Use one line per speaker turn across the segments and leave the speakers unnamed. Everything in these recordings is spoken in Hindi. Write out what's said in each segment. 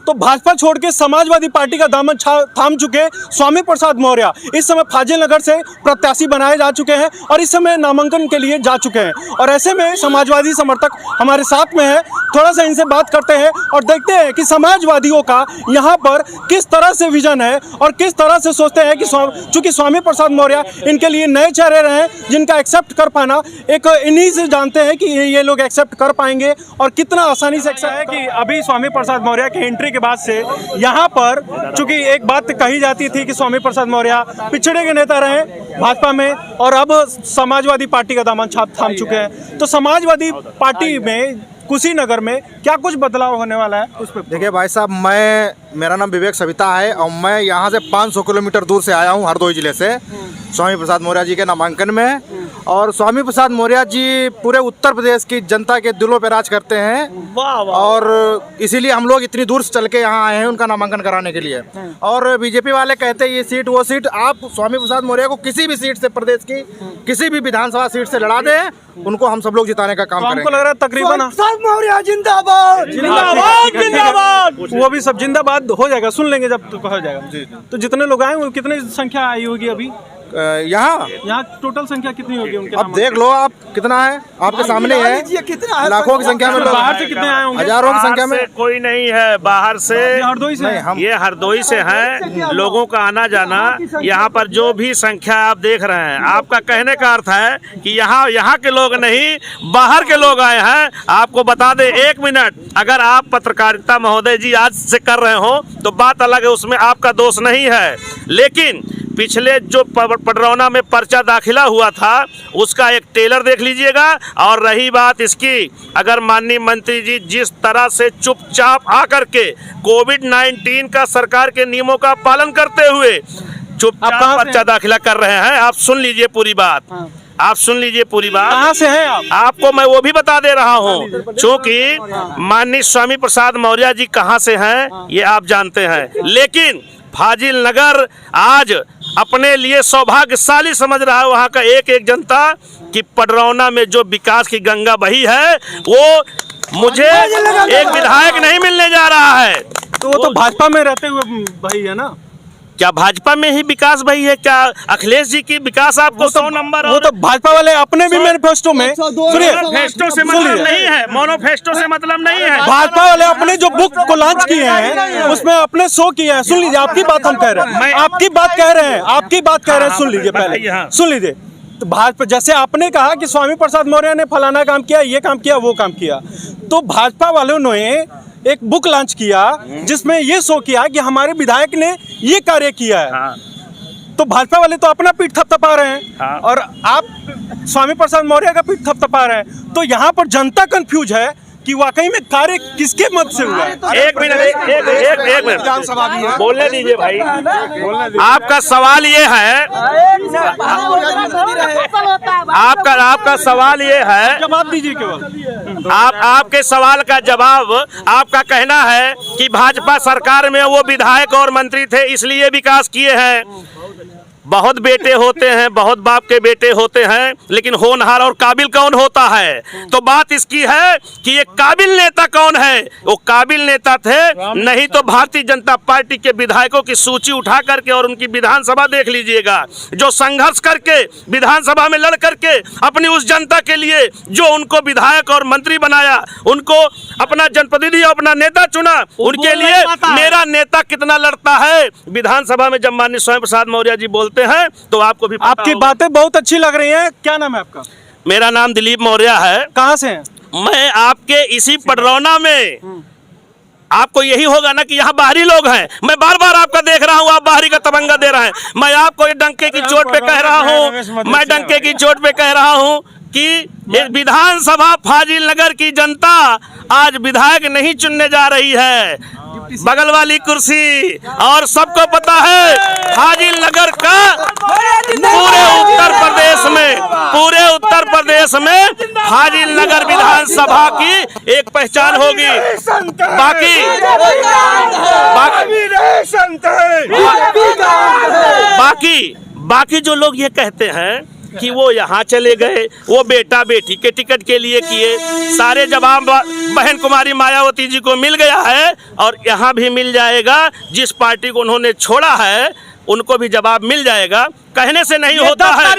तो भाजपा छोड़ के समाजवादी पार्टी का दामन थाम चुके स्वामी प्रसाद मौर्य इस समय फाजिल नगर से प्रत्याशी बनाए जा चुके हैं और इस समय नामांकन के लिए जा चुके हैं। और ऐसे में समाजवादी समर्थक हमारे साथ में है, थोड़ा सा इनसे बात करते हैं और देखते हैं कि समाजवादियों का यहाँ पर किस तरह से विजन है और किस तरह से सोचते हैं कि चूंकि स्वामी प्रसाद मौर्य इनके लिए नए चेहरे रहे जिनका एक्सेप्ट कर पाना एक इन्हीं से जानते हैं कि ये लोग एक्सेप्ट कर पाएंगे और कितना आसानी से एक्सेप्ट है। कि अभी स्वामी प्रसाद मौर्य की एंट्री के बाद से यहाँ पर चूंकि एक बात कही जाती थी कि स्वामी प्रसाद मौर्य पिछड़े के नेता रहे भाजपा में और अब समाजवादी पार्टी का दामन थाम चुके हैं, तो समाजवादी पार्टी में कुशीनगर में क्या कुछ बदलाव होने वाला है उस पर?
देखिए भाई साहब, मेरा नाम विवेक सविता है और मैं यहाँ से 500 किलोमीटर दूर से आया हूँ, हरदोई जिले से, स्वामी प्रसाद मौर्य जी के नामांकन में। और स्वामी प्रसाद मौर्य जी पूरे उत्तर प्रदेश की जनता के दिलों पे राज करते हैं।
वाह वाह।
और इसीलिए हम लोग इतनी दूर से चल के यहाँ आए हैं उनका नामांकन कराने के लिए। और बीजेपी वाले कहते हैं ये सीट वो सीट, आप स्वामी प्रसाद मौर्य को किसी भी सीट से, प्रदेश की किसी भी विधानसभा सीट से लड़ा दें, उनको हम सब लोग जिताने का काम करेंगे।
हमको लग रहा है तकरीबन
मौर्य जिंदाबाद
जिंदाबाद जिंदाबाद, वो भी सब जिंदाबाद हो जाएगा, सुन लेंगे जब तो हो जाएगा। तो जितने लोग आए वो कितनी संख्या आई होगी अभी यहाँ टोटल संख्या कितनी होगी उनके?
अब देख लो आप कितना है, आपके सामने है, लाखों की संख्या में लोग।
बाहर से कितने आए होंगे?
हजारों की संख्या में।
कोई नहीं है बाहर से,
हरदोई से
नहीं,
ये हरदोई से हैं। लोगों का आना जाना, यहाँ पर जो भी संख्या आप देख रहे हैं, आपका कहने का अर्थ है कि यहाँ के लोग नहीं, बाहर के लोग आए हैं। आपको बता दें, 1 मिनट, अगर आप पत्रकारिता महोदय जी आज से कर रहे हो तो बात अलग है, उसमें आपका दोष नहीं है। लेकिन पिछले जो पडरौना में पर्चा दाखिला हुआ था उसका एक टेलर देख लीजिएगा। और रही बात इसकी, अगर माननीय मंत्री जी जिस तरह से चुपचाप आकर के कोविड-19 का सरकार के नियमों का पालन करते हुए चुपचाप पर्चा दाखिला कर रहे हैं, आप सुन लीजिए पूरी बात। आप सुन लीजिए पूरी बात।
कहाँ से हैं आप?
आपको मैं वो भी बता दे रहा हूँ, क्योंकि माननीय स्वामी प्रसाद मौर्य जी कहाँ से हैं ये आप जानते हैं। लेकिन फाजिल नगर आज अपने लिए सौभाग्यशाली समझ रहा है वहाँ का एक एक जनता कि पडरौना में जो विकास की गंगा बही है वो मुझे एक विधायक नहीं मिलने जा रहा है।
तो वो तो भाजपा में रहते हुए भाई है ना?
क्या भाजपा में ही विकास भाई है? क्या अखिलेश जी की विकास आपको 100 नंबर?
वो तो भाजपा वाले अपने भी मैनिफेस्टो में, सुनिए,
मैनिफेस्टो से मतलब नहीं है, मोनोफेस्टो से मतलब नहीं है।
भाजपा वाले अपने जो बुक को लॉन्च किए हैं उसमें अपने शो किए हैं। सुन लीजिए, आपकी बात हम कह रहे हैं, आपकी बात कह रहे हैं, आपकी बात कह रहे हैं, सुन लीजिए पहले, सुन लीजिए। तो भाजपा, जैसे आपने कहा कि स्वामी प्रसाद मौर्य ने फलाना काम किया, ये काम किया, वो काम किया, तो भाजपा वालों ने एक बुक लॉन्च किया जिसमें ये शो किया कि हमारे विधायक ने ये कार्य किया है। तो भाजपा वाले तो अपना पीठ थपथपा रहे हैं और आप स्वामी प्रसाद मौर्य का पीठ थपथपा रहे हैं। तो यहाँ पर जनता कंफ्यूज है कि वाकई में कार्य किसके मत से हुआ है।
एक मिनट बोलने दीजिए भाई। आपका सवाल ये है, आपका सवाल ये है,
जवाब दीजिए केवल।
आपके सवाल का जवाब, आपका कहना है कि भाजपा सरकार में वो विधायक और मंत्री थे इसलिए विकास किए हैं। बहुत बेटे होते हैं, बहुत बाप के बेटे होते हैं, लेकिन होनहार और काबिल कौन होता है? तो बात इसकी है कि ये काबिल नेता कौन है? वो काबिल नेता थे नहीं तो भारतीय जनता पार्टी के विधायकों की सूची उठा करके और उनकी विधानसभा देख लीजिएगा, जो संघर्ष करके विधानसभा में लड़ करके अपनी उस जनता के लिए जो उनको विधायक और मंत्री बनाया, उनको अपना जनप्रतिनिधि, अपना नेता चुना, उनके लिए मेरा नेता कितना लड़ता है विधानसभा में। जब माननीय स्वामी प्रसाद मौर्य जी बोलते हैं तो आपको भी
आपकी बातें बहुत अच्छी लग रही हैं। क्या नाम है आपका?
मेरा नाम दिलीप मौर्य है।
कहाँ से हैं?
मैं आपके इसी पडरौना में, आपको यही होगा ना कि यहाँ बाहरी लोग हैं। मैं बार बार आपका देख रहा हूँ, आप बाहरी का तबंगा दे रहे हैं। मैं आपको डंके की चोट पे कह रहा हूँ, मैं डंके की चोट पे कह रहा हूँ कि विधानसभा फाजिल नगर की जनता आज विधायक नहीं चुनने जा रही है, बगल वाली कुर्सी। और सबको पता है फाजिल नगर का पूरे उत्तर प्रदेश में फाजिल नगर विधानसभा की एक पहचान होगी। बाकी जो लोग ये कहते हैं कि वो यहाँ चले गए, वो बेटा बेटी के टिकट के लिए किए, सारे जवाब बहन कुमारी मायावती जी को मिल गया है और यहाँ भी मिल जाएगा। जिस पार्टी को उन्होंने छोड़ा है उनको भी जवाब मिल जाएगा। कहने से नहीं होता है।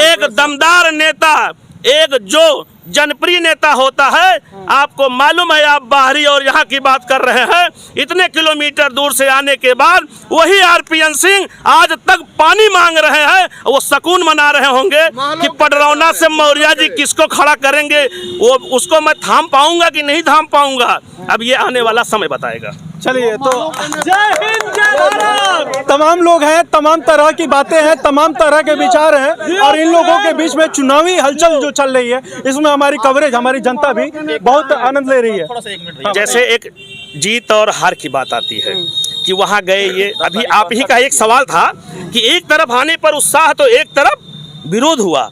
एक दमदार नेता, एक जो जनप्रिय नेता होता है, आपको मालूम है, आप बाहरी और यहाँ की बात कर रहे हैं, इतने किलोमीटर दूर से आने के बाद वही आरपीएन सिंह आज तक पानी मांग रहे हैं। वो सुकून मना रहे होंगे कि पडरौना से मौर्य जी किसको खड़ा करेंगे, वो उसको मैं थाम पाऊंगा कि नहीं थाम पाऊंगा, अब ये आने वाला समय बताएगा।
चलिए, तो जय हिंद, जय भारत। तमाम लोग हैं, तमाम तरह की बातें हैं, तमाम तरह के विचार हैं और इन लोगों के बीच में चुनावी हलचल जो चल रही है, इसमें हमारी कवरेज, हमारी जनता भी बहुत आनंद ले रही है।
जैसे एक जीत और हार की बात आती है कि वहाँ गए, ये अभी आप ही का एक सवाल था कि एक तरफ आने पर उत्साह तो एक तरफ विरोध हुआ।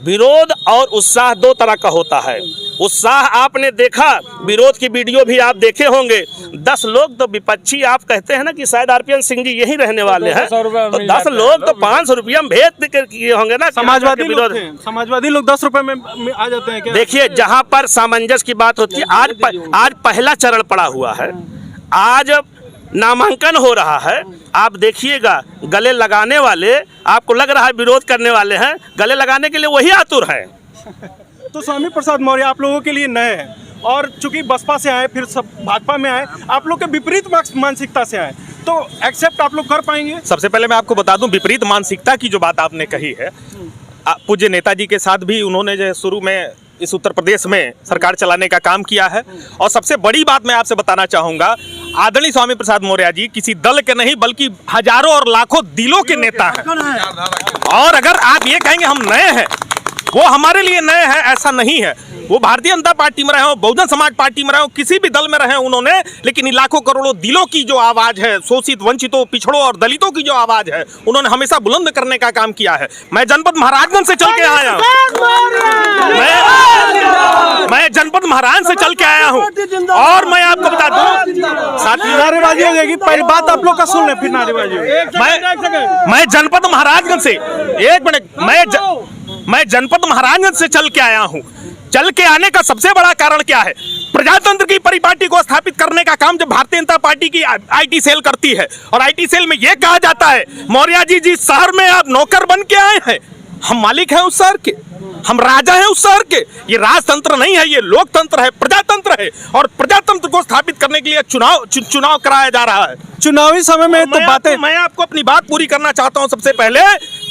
विरोध और उत्साह दो तरह का होता है। उत्साह आपने देखा, विरोध की वीडियो भी आप देखे होंगे। 10 लोग तो विपक्षी, आप कहते हैं ना कि शायद आरपीएन सिंह जी यही रहने वाले हैं, तो 10 लोग तो 500 रुपया भेज किए होंगे ना।
समाजवादी लोग 10 रुपए में आ जाते हैं क्या?
देखिए, जहां पर सामंजस्य की बात होती है, आज पहला चरण पड़ा हुआ है, आज नामांकन हो रहा है। आप देखिएगा, गले लगाने वाले, आपको लग रहा है विरोध करने वाले हैं, गले लगाने के लिए वही आतुर हैं।
तो स्वामी प्रसाद मौर्य आप लोगों के लिए नए हैं और चूंकि बसपा से आए, फिर सब भाजपा में आए, आप लोग के विपरीत मानसिकता से आए, तो एक्सेप्ट आप लोग कर पाएंगे?
सबसे पहले मैं आपको बता दूं, विपरीत मानसिकता की जो बात आपने कही है, पूज्य नेताजी के साथ भी उन्होंने जो शुरू में इस उत्तर प्रदेश में सरकार चलाने का काम किया है। और सबसे बड़ी बात मैं आपसे बताना चाहूँगा, आदरणीय स्वामी प्रसाद मौर्य जी किसी दल के नहीं बल्कि हजारों और लाखों दिलों के नेता हैं। और अगर आप ये कहेंगे हम नए हैं, वो हमारे लिए नए हैं, ऐसा नहीं है। वो भारतीय जनता पार्टी में रहे हो, बहुजन समाज पार्टी में रहे हो, किसी भी दल में रहे उन्होंने, लेकिन इन लाखों करोड़ों दिलों की जो आवाज है, शोषित, वंचितों, पिछड़ों और दलितों की जो आवाज है, उन्होंने हमेशा बुलंद करने का काम किया है। मैं जनपद महाराजगंज से चल के आया हूँ, मैं जनपद महाराज से चल के आया हूँ। और मैं आपको बता दूं, साथी,
नारेबाजी हो जाएगी, पहली बात आप लोग का सुन लें, फिर नारेबाजी।
मैं जनपद महाराजगंज से, एक मिनट, मैं जनपद महाराजगंज से चल के आया हूँ। चल के आने का सबसे बड़ा कारण क्या है? प्रजातंत्र की परिपाटी को स्थापित करने का काम जब भारतीय जनता पार्टी की आईटी सेल करती है, और आईटी सेल में यह कहा जाता है, मौर्य जी जिस शहर में आप नौकर बन के आए हैं, हम मालिक हैं उस शहर के, हम राजा हैं उस शहर के। ये राजतंत्र नहीं है, ये लोकतंत्र है, प्रजातंत्र है। और प्रजातंत्र को स्थापित करने के लिए चुनाव कराया जा रहा है।
चुनावी समय में तो बातें,
मैं आपको अपनी बात पूरी करना चाहता हूं। सबसे पहले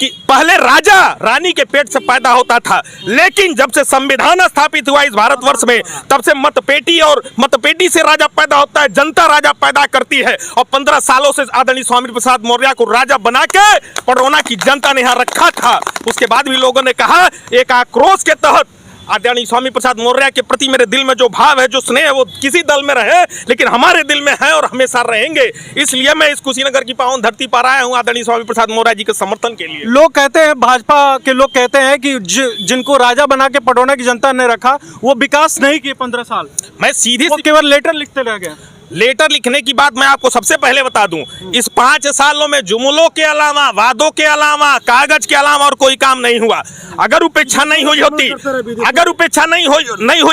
कि पहले राजा रानी के पेट से पैदा होता था, लेकिन जब से संविधान स्थापित हुआ इस भारतवर्ष में, तब से मतपेटी, और मतपेटी से राजा पैदा होता है, जनता राजा पैदा करती है। और 15 सालों से आदरणीय स्वामी प्रसाद मौर्य को राजा बना के पडरौना की जनता ने यहाँ रखा था। उसके बाद भी लोगों ने कहा, एक आक्रोश के तहत आदरणीय स्वामी प्रसाद मौर्य के प्रति मेरे दिल में जो भाव है, जो स्नेह है, वो किसी दल में रहे, लेकिन हमारे दिल में है और हमेशा रहेंगे। इसलिए मैं इस कुशीनगर की पावन धरती पर आया हूँ आदरणीय स्वामी प्रसाद मौर्य जी के समर्थन के लिए।
लोग कहते हैं, भाजपा के लोग कहते हैं कि जिनको राजा बना के पडरौना की जनता ने रखा, वो विकास नहीं किए 15 साल।
मैं सीधे
केवल लेटर लिखते रह गए।
लेटर लिखने की बात मैं आपको सबसे पहले बता दूं, इस 5 सालों में जुमलों के अलावा, वादों के अलावा, कागज के अलावा और कोई काम नहीं हुआ। अगर उपेक्षा नहीं हुई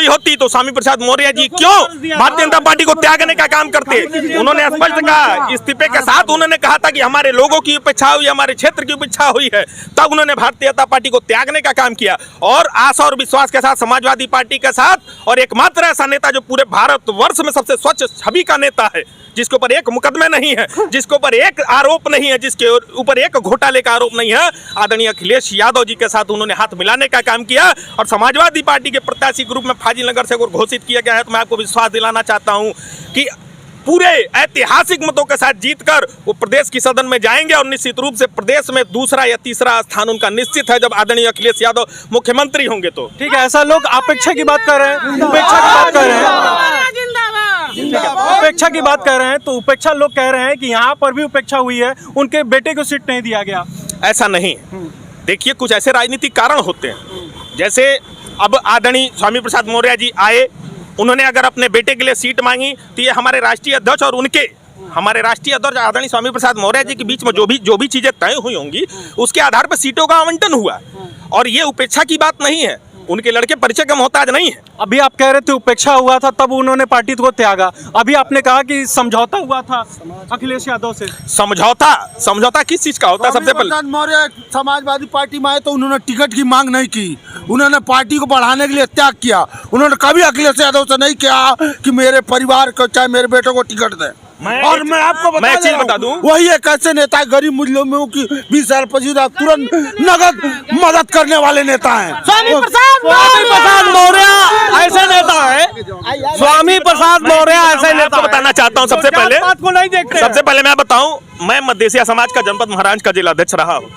होती, तो स्वामी प्रसाद मौर्य जी क्यों भारतीय जनता पार्टी को त्यागने का काम करते? उन्होंने स्पष्ट कहा, इस्तीफे के साथ उन्होंने कहा था कि हमारे लोगों की उपेक्षा हुई, हमारे क्षेत्र की उपेक्षा हुई है, तब उन्होंने भारतीय जनता पार्टी को त्यागने का काम किया। और आशा और विश्वास के साथ समाजवादी पार्टी के साथ, और एकमात्र ऐसा नेता जो पूरे भारतवर्ष में सबसे स्वच्छ छवि का नेता है, जिसके ऊपर एक मुकदमे नहीं है, जिसके ऊपर एक आरोप नहीं है, जिसके ऊपर एक घोटाले का आरोप नहीं है, आदरणीय अखिलेश यादव जी के साथ उन्होंने हाथ मिलाने का काम किया। और समाजवादी पार्टी के प्रत्याशी के रूप में फाजिलनगर से अगर घोषित किया गया है, तो मैं आपको विश्वास दिलाना चाहता हूं कि पूरे ऐतिहासिक मतों के साथ जीतकर वो प्रदेश की सदन में जाएंगे, और निश्चित रूप से प्रदेश में दूसरा या तीसरा स्थान उनका निश्चित है जब आदरणीय अखिलेश यादव मुख्यमंत्री होंगे। तो
ठीक है, ऐसा लोग अपेक्षा की बात कर रहे हैं, उपेक्षा की बात कर रहे हैं, उपेक्षा की बात कर रहे हैं, तो उपेक्षा लोग कह रहे हैं कि यहाँ पर भी उपेक्षा हुई है, उनके बेटे को सीट नहीं दिया गया।
ऐसा नहीं, देखिए कुछ ऐसे राजनीतिक कारण होते हैं, जैसे अब आदरणीय स्वामी प्रसाद मौर्य जी आए, उन्होंने अगर अपने बेटे के लिए सीट मांगी, तो ये हमारे राष्ट्रीय अध्यक्ष और उनके हमारे राष्ट्रीय अध्यक्ष आदरणीय स्वामी प्रसाद मौर्य जी के बीच में जो भी चीजें तय हुई होंगी उसके आधार पर सीटों का आवंटन हुआ, और ये उपेक्षा की बात नहीं है। उनके लड़के परिचय का मोहताज नहीं है।
अभी आप कह रहे थे उपेक्षा हुआ था तब उन्होंने पार्टी को त्यागा, अभी आपने कहा कि समझौता हुआ था अखिलेश यादव से।
समझौता किस चीज का होता है? सबसे पहले
मौर्य समाजवादी पार्टी में आए तो उन्होंने टिकट की मांग नहीं की, उन्होंने पार्टी को बढ़ाने के लिए त्याग किया। उन्होंने कभी अखिलेश यादव से नहीं किया कि मेरे परिवार को चाहे मेरे बेटे को टिकट दे। और मैं आपको
बता दूं,
वही एक ऐसे नेता है गरीब मुस्लिमों की 20 साल 25 साल तुरंत नगद मदद करने वाले नेता हैं।
स्वामी प्रसाद मौर्य ऐसे नेता है, स्वामी प्रसाद मौर्य ऐसे नेता।
बताना चाहता हूँ सबसे पहले,
बात को नहीं देखते।
सबसे पहले मैं बताऊं, मैं मध्येसिया समाज का जनपद महाराज का जिला अध्यक्ष रहा हूँ,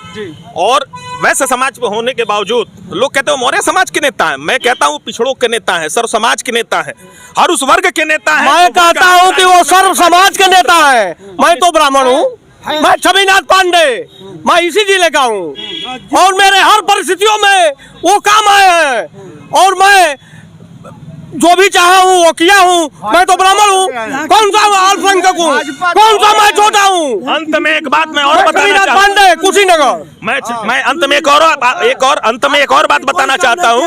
और वैसे समाज में होने के बावजूद लोग कहते हैं मौर्य समाज के नेता हैं। मैं कहता हूँ पिछड़ों के नेता हैं, सर्व समाज के नेता हैं, हर उस वर्ग के नेता हैं।
मैं कहता हूँ कि वो सर्व समाज के नेता है। मैं तो ब्राह्मण हूँ, मैं छविनाथ पांडे, मैं इसी जिले का हूँ, और मेरे हर परिस्थितियों में वो काम आए हैं, और मैं जो भी चाहा हूँ वो किया हूँ। मैं तो ब्राह्मण हूँ, कौन सा अल्पसंख्यक हूँ, कौन सा मैं छोटा हूँ।
अंत में एक बात मैं और बताना चाहता
पांडे कुशीनगर,
मैं अंत में एक और बात बताना चाहता हूँ।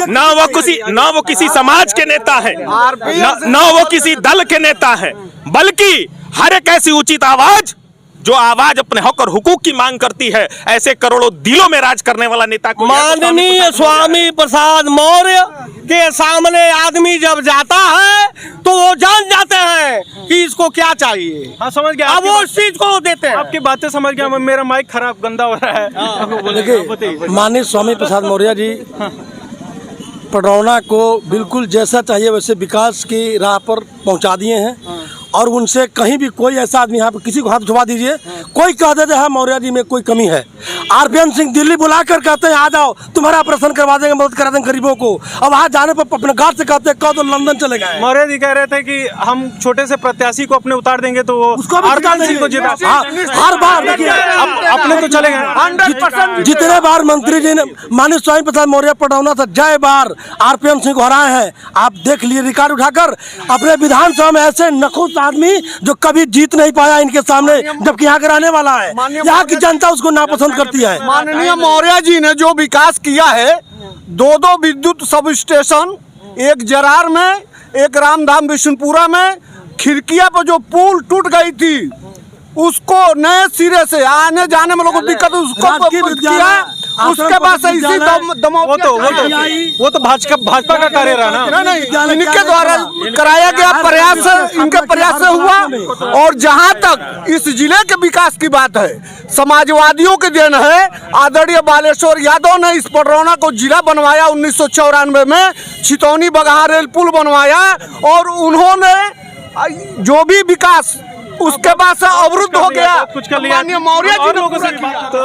ना वो किसी समाज के नेता है, ना वो किसी दल के नेता है, बल्कि हर एक ऐसी उचित आवाज जो आवाज अपने हक और हुकूक की मांग करती है, ऐसे करोड़ों दिलों में राज करने वाला नेता को
माननीय स्वामी प्रसाद मौर्य के सामने आदमी जब जाता है तो वो जान जाते हैं कि इसको क्या चाहिए।
हाँ समझ गया,
अब वो इस चीज को देते हैं।
आपकी बातें समझ गया। मेरा माइक खराब गंदा हो रहा है।
देखिए माननीय स्वामी प्रसाद मौर्य जी पडरौना को बिल्कुल जैसा चाहिए वैसे विकास की राह पर पहुंचा दिए हैं, और उनसे कहीं भी कोई ऐसा आदमी यहाँ पर किसी को हाथ उठवा दीजिए, कोई कह देते हैं मौर्य जी में कोई कमी है। आरपीएन सिंह दिल्ली बुलाकर कहते हैं आ जाओ तुम्हारा ऑपरेशन करवा देंगे, मदद करा देंगे गरीबों को। अब वहाँ जाने पर अपने गार्ड से कहते हैं कह दो लंदन चले गए।
मौर्य जी कह रहे थे कि हम छोटे से प्रत्याशी को अपने उतार देंगे तो वो
उसको भी
आरपीएन सिंह को जिता।
हर बार देखिए
अपने तो चले गए।
जितने बार मंत्री जी ने माननीय स्वामी प्रसाद मौर्य पडरौना से जय बार आरपीएन सिंह को हराए हैं, आप देख लिए रिकॉर्ड उठाकर। अपने विधानसभा में ऐसे नखुश आदमी जो कभी जीत नहीं पाया इनके सामने, जबकि यहाँ का रहने वाला है, यहाँ की जनता उसको नापसंद करती है।
माननीय मौर्य जी ने जो विकास किया है, 2 विद्युत सब स्टेशन, एक जरार में, एक रामधाम विष्णुपुरा में, खिड़किया पर जो पुल टूट गई थी उसको नए सिरे से आने जाने में लोगों को दिक्कत, उसको किया। उसके बाद इसी
वो तो भाजपा का कार्य रहा ना।
नहीं, इनके द्वारा कराया गया प्रयास, इनके प्रयास से हुआ। और जहां तक इस जिले के विकास की बात है, समाजवादियों के देन है। आदरणीय बालेश्वर यादव ने इस पडरौना को जिला बनवाया 1994 में, छितौनी बगहा रेल पुल बनवाया, और उन्होंने जो भी विकास उसके बाद से अवरुद्ध हो गया।
कुछ कर लिया
माननीय मौर्य जी ने पूरा
किया। तो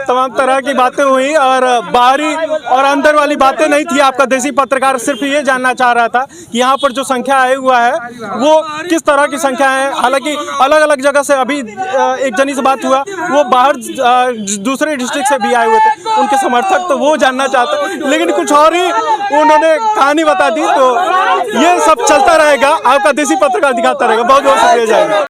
तमाम तरह की बातें हुई, और बाहरी और अंदर वाली बातें नहीं थी। आपका देसी पत्रकार सिर्फ ये जानना चाह रहा था कि यहाँ पर जो संख्या आया हुआ है वो किस तरह की संख्या है। हालांकि अलग अलग जगह से अभी एक जनी से बात हुआ, वो बाहर दूसरे डिस्ट्रिक्ट से भी आए हुए थे, उनके समर्थक, तो वो जानना चाहते, लेकिन कुछ और ही उन्होंने कहानी बता दी। तो ये सब चलता रहेगा, आपका देसी पत्रकार दिखाता रहेगा। बहुत बहुत शुक्रिया।